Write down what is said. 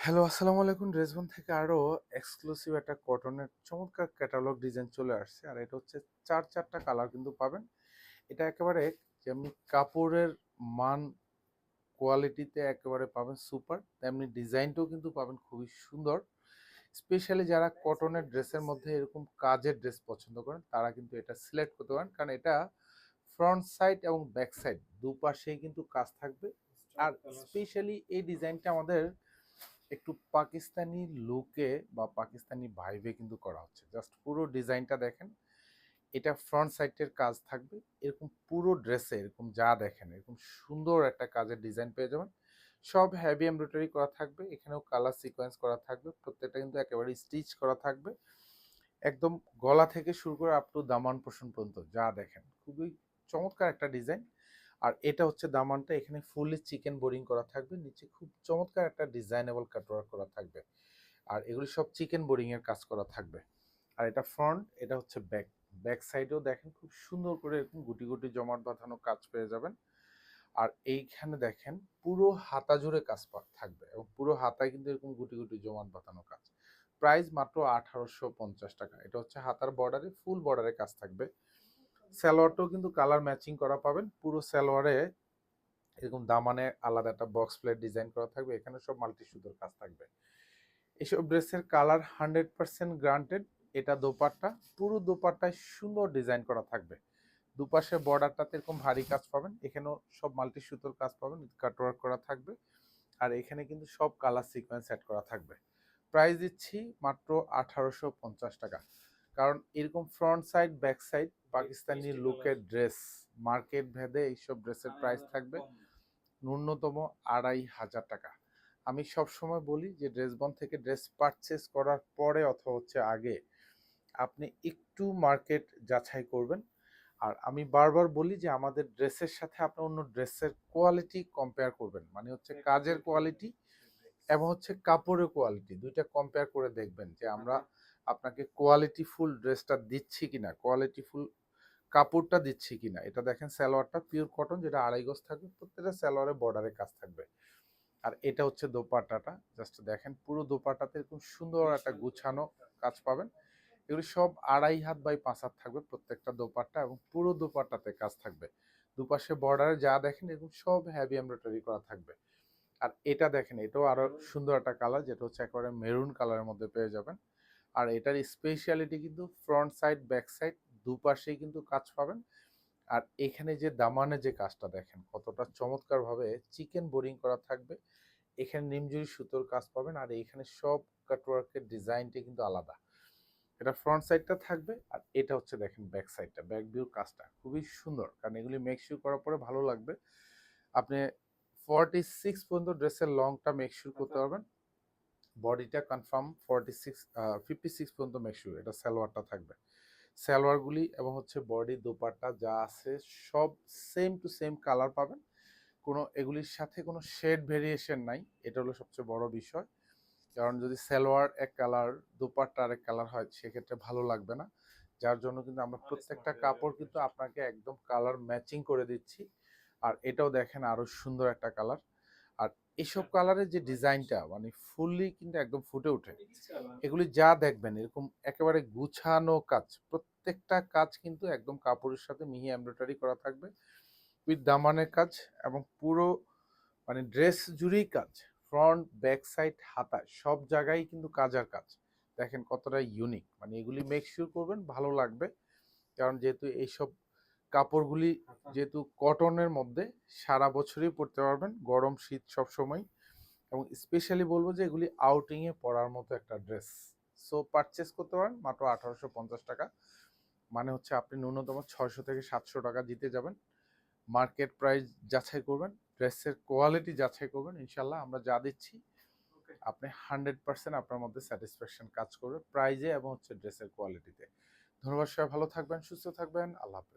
Hello, আসসালামু আলাইকুম। ড্রেসবন থেকে আরো এক্সক্লুসিভ একটা কটনের চমৎকার ক্যাটালগ ডিজাইন চলে আসছে। আর এটা হচ্ছে ৪টা কালার কিন্তু পাবেন। এটা একেবারে যেমনি কাপড়ের মান কোয়ালিটিতে একেবারে পাবেন সুপার, তেমনি ডিজাইনটাও কিন্তু পাবেন খুবই সুন্দর। স্পেশালি যারা কটনের ড্রেসের মধ্যে এরকম কাজের ড্রেস পছন্দ করেন তারা কিন্তু এটা সিলেক্ট করতে পারেন, কারণ এটা ফ্রন্ট সাইড এবং ব্যাক সাইড দুপাশেই কিন্তু কাজ থাকবে। আর স্পেশালি এই ডিজাইনটা আমাদের একটু পাকিস্তানি লুকে বা পাকিস্তানি ভাইবে কিন্তু করা হচ্ছে। জাস্ট পুরো ডিজাইনটা দেখেন, এটা ফ্রন্ট সাইডের কাজ থাকবে। এরকম পুরো ড্রেসে এরকম যা দেখেন এরকম সুন্দর একটা কাজের ডিজাইন পেয়ে যাবেন। সব হেভি এমব্রয়ডারি করা থাকবে, এখানেও কালার সিকোয়েন্স করা থাকবে, প্রত্যেকটা কিন্তু একেবারে স্টিচ করা থাকবে। একদম গলা থেকে শুরু করে আপ টু দামান পোর্শন পর্যন্ত যা দেখেন খুবই চমৎকার একটা ডিজাইন। আর এটা হচ্ছে দামানটা, এখানে ফুললি চিকেন বোরিং করা থাকবে, নিচে খুব চমৎকার একটা ডিজাইনেবল কাটওয়ার্ক করা থাকবে। আর এগুলি সব চিকেন বোরিং এর কাজ করা থাকবে। আর এটা ফ্রন্ট, এটা হচ্ছে ব্যাক। ব্যাক সাইডেও দেখেন খুব সুন্দর করে এরকম গুটি গুটি জমাট বাঁধানো কাজ পেয়ে যাবেন। আর এইখানে দেখেন পুরো হাতা জুড়ে কাজ থাকবে, এবং পুরো হাতায় কিন্তু এরকম গুটি গুটি জমাট বাঁধানো কাজ। প্রাইস মাত্র 1850 টাকা। এটা হচ্ছে হাতার বর্ডারে, ফুল বর্ডারে কাজ থাকবে। সালোয়ারটাও কিন্তু কালার ম্যাচিং করা পাবেন। পুরো সালোয়ারে এরকম দামানে আলাদা একটা বক্স প্লেট ডিজাইন করা থাকবে, এখানে সব মাল্টি সুতোর কাজ থাকবে। এসব ড্রেসের কালার 100% গ্রান্টেড। এটা দোপাট্টা, পুরো দোপাট্টায় সুন্দর ডিজাইন করা থাকবে। দুপাশে বর্ডারটাতে এরকম ভারী কাজ পাবেন, এখানেও সব মাল্টি সুতোর কাজ পাবেন, কাটওয়ার্ক করা থাকবে। আর এখানে কিন্তু সব কালার সিকোয়েন্স সেট করা থাকবে। প্রাইস দিচ্ছি মাত্র 1850 টাকা। কারণ এরকম front side back side Pakistani লুকের ড্রেস মার্কেট ভেদে এইসব ড্রেসের প্রাইস থাকবে ন্যূনতম 2500 টাকা। আমি সব সময় বলি যে ড্রেসবন থেকে ড্রেস পারচেস করার পরে অথবা হচ্ছে আগে আপনি একটু মার্কেট যাচাই করবেন। আর আমি বারবার বলি যে আমাদের ড্রেসের সাথে আপনি অন্য ড্রেসের কোয়ালিটি কম্পেয়ার করবেন, মানে হচ্ছে কাজের কোয়ালিটি এবং হচ্ছে কাপড়ের কোয়ালিটি দুইটা কম্পেয়ার করে দেখবেন যে আমরা আপনাকে কোয়ালিটি ফুল ড্রেসটা দিচ্ছি কিনা, কোয়ালিটি ফুল কাপড়টা দিচ্ছি কিনা। এটা দেখেন সালোয়ারটা পিওর কটন, যেটা 2.5 গজ থাকবে, প্রত্যেকটা সালোয়ারে বর্ডারে কাজ থাকবে। আর এটা হচ্ছে দোপাট্টাটা, জাস্ট দেখেন পুরো দোপাট্টাতে এরকম সুন্দর একটা গুছানো কাজ পাবেন। এগুলি সব 2.5 হাত বাই 5 হাত থাকবে প্রত্যেকটা দোপাট্টা, এবং পুরো দোপাট্টাতে কাজ থাকবে। দুপাশে বর্ডারে যা দেখেন এরকম সব হেভি এমব্রয়ডারি করা থাকবে। আর এটা দেখেন, এটাও আরো সুন্দর একটা কালার, যেটা হচ্ছে একেবারে মেরুন কালারের মধ্যে পেয়ে যাবেন। আর এটার স্পেশালিটি কিন্তু ফ্রন্ট সাইড ব্যাক সাইড দুপাশেই কিন্তু কাজ পাবেন। আর এখানে যে দামানে যে কাজটা দেখেন কতটা চমৎকার ভাবে চিকেন বোরিং করা থাকবে। এখানে নিমজুরি সুতোর কাজ পাবেন, আর এখানে সব কাটওয়ার্কের ডিজাইনটা কিন্তু আলাদা। এটা ফ্রন্ট সাইডটা থাকবে, আর এটা হচ্ছে দেখেন ব্যাক সাইডটা, ব্যাক ভিউর কাজটা খুবই সুন্দর, কারণ এগুলি মেকশিওর করার পরে ভালো লাগবে। আপনি 46 পর্যন্ত ড্রেসের লংটা মেকশিওর করতে পারবেন। বডিটা কনফার্ম 56 পর্যন্ত মেকশিওর। এটা সালোয়ারটা থাকবে, সালোয়ারগুলি এবং হচ্ছে বডি দোপাট্টা যা আছে সব সেম টু সেম কালার পাবেন। কোনো এগুলির সাথে কোনো শেড ভেরিয়েশন নাই, এটা হলো সবচেয়ে বড় বিষয়। কারণ যদি সালোয়ার এক কালার দোপাট্টা আরেক কালার হয় সেক্ষেত্রে ভালো লাগবে না। যার জন্য কিন্তু আমরা প্রত্যেকটা কাপড় কিন্তু আপনাকে একদম কালার ম্যাচিং করে দিচ্ছি। আর এটাও দেখেন আরো সুন্দর একটা কালার। আর এসব কালারের যে ডিজাইনটা মানে ফুললি কিন্তু একদম ফুটে ওঠে। এগুলি যা দেখবেন এরকম একেবারে গুছানো কাজ, প্রত্যেকটা কাজ কিন্তু একদম কাপড়ের সাথে মিহি এমব্রয়ডারি করা থাকবে উইথ দামানের কাজ, এবং পুরো মানে ড্রেস জুড়েই কাজ। ফ্রন্ট ব্যাক সাইড হাতায় সব জায়গায় কিন্তু কাজ আর কাজ। দেখেন কতটা ইউনিক, মানে এগুলি মেক শিওর করবেন ভালো লাগবে। কারণ যেহেতু এইসব কাপড়গুলি যেহেতু কটনের মধ্যে সারা বছরই পরতে পারবেন, গরম শীত সব সময়। এবং স্পেশালি বলবো যে এগুলি আউটিংয়ে পরার মতো একটা ড্রেস। সো পারচেস করতে পারেন মাত্র 1850 টাকা। মানে হচ্ছে আপনি ন্যূনতম 600 থেকে 700 টাকা জিতে যাবেন। মার্কেট প্রাইস যাচাই করবেন, ড্রেসের কোয়ালিটি যাচাই করবেন, ইনশাল্লাহ আমরা যা দিচ্ছি আপনি 100% আপনার মধ্যে স্যাটিসফ্যাকশন কাজ করবে প্রাইজে এবং হচ্ছে ড্রেসের কোয়ালিটিতে। ধন্যবাদ, সবাই ভালো থাকবেন, সুস্থ থাকবেন, আল্লাহ হাফেজ।